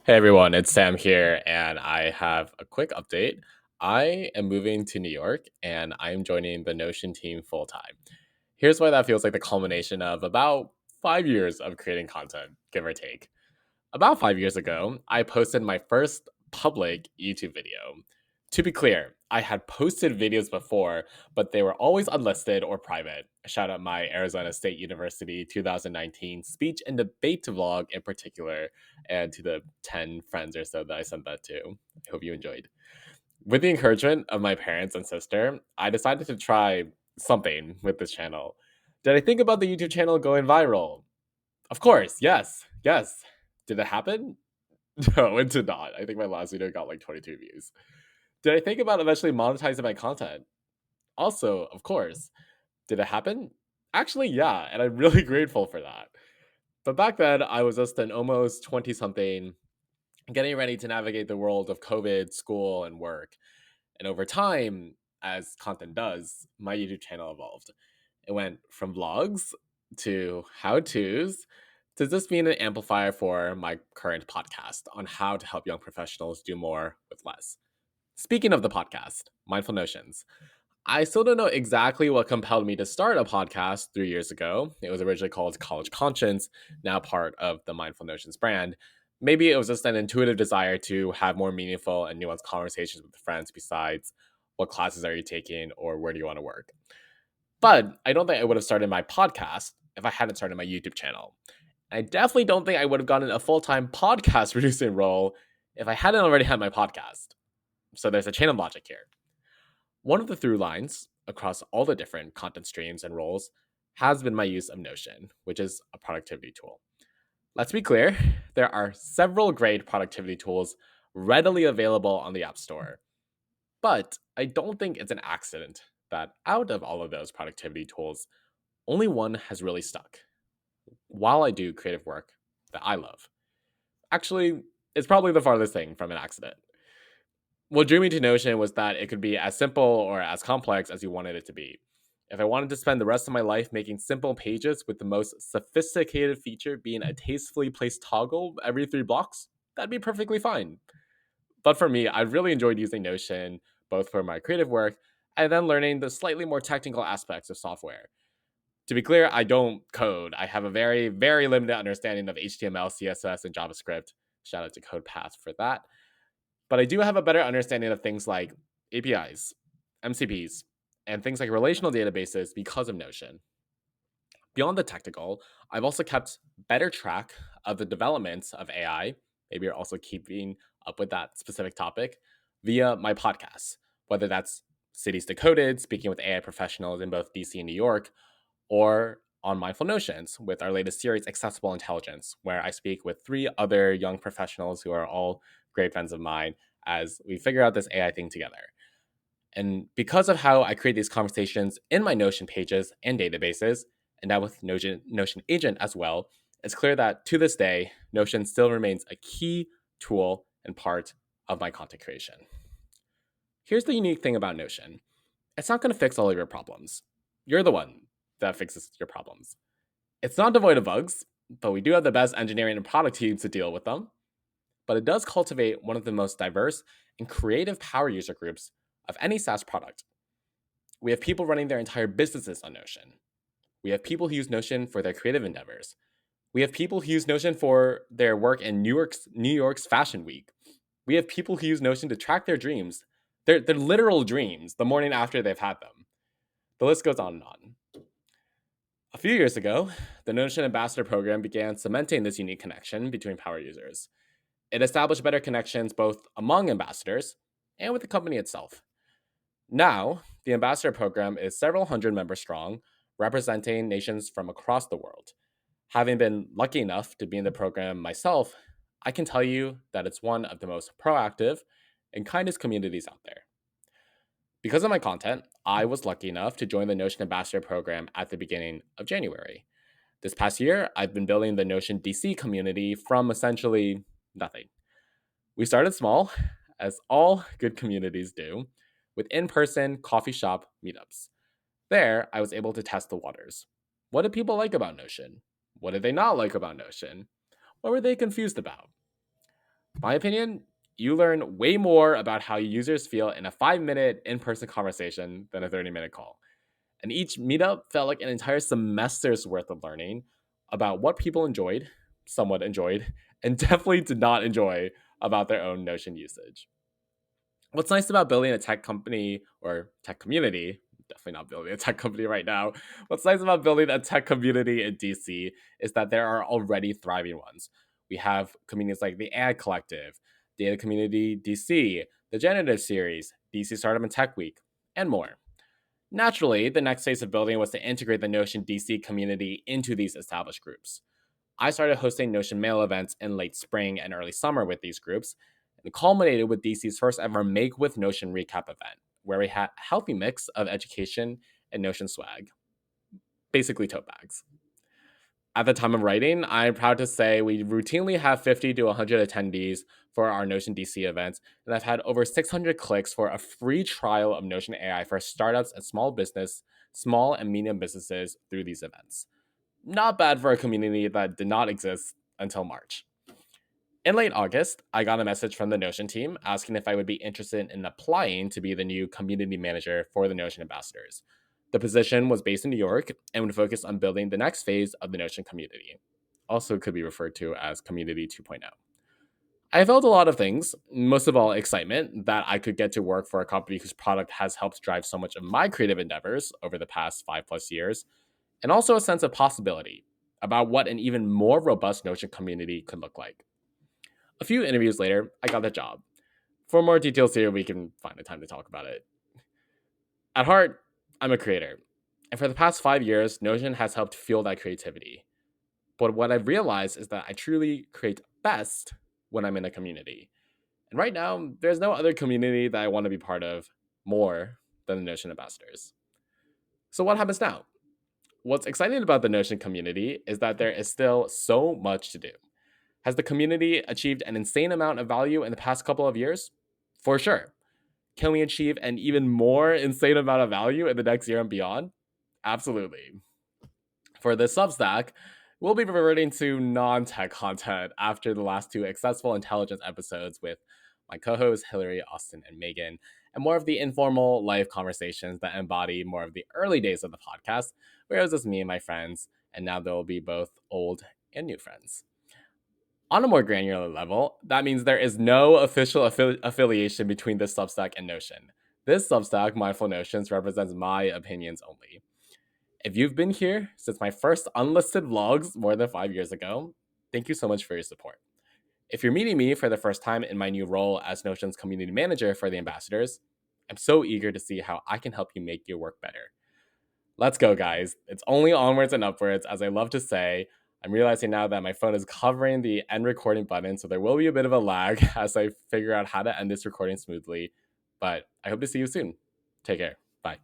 Hey everyone, it's Sam here, and I have a quick update. I am moving to New York and I am joining the Notion team full time. Here's why that feels like the culmination of about 5 years of creating content, give or take. About 5 years ago, I posted my first public YouTube video. To be clear, I had posted videos before, but they were always unlisted or private. Shout out my Arizona State University 2019 speech and debate vlog in particular, and to the 10 friends or so that I sent that to. I hope you enjoyed. With the encouragement of my parents and sister, I decided to try something with this channel. Did I think about the YouTube channel going viral? Of course, yes, yes. Did it happen? No, it did not. I think my last video got like 22 views. Did I think about eventually monetizing my content? Also, of course. Did it happen? Actually, yeah, and I'm really grateful for that. But back then, I was just an almost 20 something getting ready to navigate the world of COVID, school, and work. And over time, as content does, my YouTube channel evolved. It went from vlogs to how to's to just being an amplifier for my current podcast on how to help young professionals do more with less. Speaking of the podcast, Mindful Notions, I still don't know exactly what compelled me to start a podcast 3 years ago. It was originally called College Conscience, now part of the Mindful Notions brand. Maybe it was just an intuitive desire to have more meaningful and nuanced conversations with friends besides what classes are you taking or where do you want to work. But I don't think I would have started my podcast if I hadn't started my YouTube channel. I definitely don't think I would have gotten a full time podcast producing role if I hadn't already had my podcast. So there's a chain of logic here. One of the through lines across all the different content streams and roles has been my use of Notion, which is a productivity tool. Let's be clear, there are several great productivity tools readily available on the App Store. But I don't think it's an accident that out of all of those productivity tools, only one has really stuck while I do creative work that I love. Actually, it's probably the farthest thing from an accident. What drew me to Notion was that it could be as simple or as complex as you wanted it to be. If I wanted to spend the rest of my life making simple pages with the most sophisticated feature being a tastefully placed toggle every 3 blocks, that'd be perfectly fine. But for me, I really enjoyed using Notion both for my creative work and then learning the slightly more technical aspects of software. To be clear, I don't code. I have a very, very limited understanding of HTML, CSS, and JavaScript. Shout out to CodePath for that. But I do have a better understanding of things like APIs, MCPs, and things like relational databases because of Notion. Beyond the technical, I've also kept better track of the developments of AI. Maybe you're also keeping up with that specific topic via my podcasts, whether that's Cities Decoded, speaking with AI professionals in both DC and New York, or on Mindful Notions with our latest series, Accessible Intelligence, where I speak with 3 other young professionals who are all great friends of mine as we figure out this AI thing together. And because of how I create these conversations in my Notion pages and databases, and now with Notion Agent as well, it's clear that to this day, Notion still remains a key tool and part of my content creation. Here's the unique thing about Notion: it's not going to fix all of your problems. You're the one that fixes your problems. It's not devoid of bugs, but we do have the best engineering and product teams to deal with them. But it does cultivate one of the most diverse and creative power user groups of any SaaS product. We have people running their entire businesses on Notion. We have people who use Notion for their creative endeavors. We have people who use Notion for their work in New York's Fashion Week. We have people who use Notion to track their dreams, their literal dreams, the morning after they've had them. The list goes on and on. A few years ago, the Notion Ambassador Program began cementing this unique connection between power users. It established better connections both among ambassadors and with the company itself. Now, the Ambassador Program is several hundred members strong, representing nations from across the world. Having been lucky enough to be in the program myself, I can tell you that it's one of the most proactive and kindest communities out there. Because of my content, I was lucky enough to join the Notion Ambassador Program at the beginning of January. This past year, I've been building the Notion DC community from essentially nothing. We started small, as all good communities do, with in person coffee shop meetups. There, I was able to test the waters. What did people like about Notion? What did they not like about Notion? What were they confused about? My opinion, you learn way more about how users feel in a 5-minute in person conversation than a 30-minute call. And each meetup felt like an entire semester's worth of learning about what people enjoyed, somewhat enjoyed, and definitely did not enjoy about their own Notion usage. What's nice about building a tech company or tech community, definitely not building a tech company right now. What's nice about building a tech community in DC is that there are already thriving ones. We have communities like the AI Collective, Data Community DC, the Generative Series, DC Startup and Tech Week, and more. Naturally, the next phase of building was to integrate the Notion DC community into these established groups. I started hosting Notion Mail events in late spring and early summer with these groups, and culminated with DC's first ever Make with Notion recap event, where we had a healthy mix of education and Notion swag, basically tote bags. At the time of writing, I'm proud to say we routinely have 50 to 100 attendees for our Notion DC events, and I've had over 600 clicks for a free trial of Notion AI for startups and small and medium businesses through these events. Not bad for a community that did not exist until March. In late August, I got a message from the Notion team asking if I would be interested in applying to be the new community manager for the Notion ambassadors. The position was based in New York and would focus on building the next phase of the Notion community. Also could be referred to as Community 2.0. I felt a lot of things, most of all excitement that I could get to work for a company whose product has helped drive so much of my creative endeavors over the past 5+ years, and also a sense of possibility about what an even more robust Notion community could look like. A few interviews later, I got the job. For more details here, we can find the time to talk about it. At heart, I'm a creator. And for the past 5 years, Notion has helped fuel that creativity. But what I've realized is that I truly create best when I'm in a community. And right now, there's no other community that I want to be part of more than the Notion ambassadors. So what happens now? What's exciting about the Notion community is that there is still so much to do. Has the community achieved an insane amount of value in the past couple of years? For sure. Can we achieve an even more insane amount of value in the next year and beyond? Absolutely. For this Substack, we'll be reverting to non tech content after the last two Accessible Intelligence episodes with my co hosts Hillary, Austin, and Megan, and more of the informal life conversations that embody more of the early days of the podcast, where it was just me and my friends, and now there will be both old and new friends. On a more granular level, that means there is no official affiliation between this Substack and Notion. This Substack, Mindful Notions, represents my opinions only. If you've been here since my first unlisted vlogs more than 5 years ago, thank you so much for your support. If you're meeting me for the first time in my new role as Notion's community manager for the ambassadors, I'm so eager to see how I can help you make your work better. Let's go, guys. It's only onwards and upwards, as I love to say. I'm realizing now that my phone is covering the end recording button, so there will be a bit of a lag as I figure out how to end this recording smoothly. But I hope to see you soon. Take care. Bye.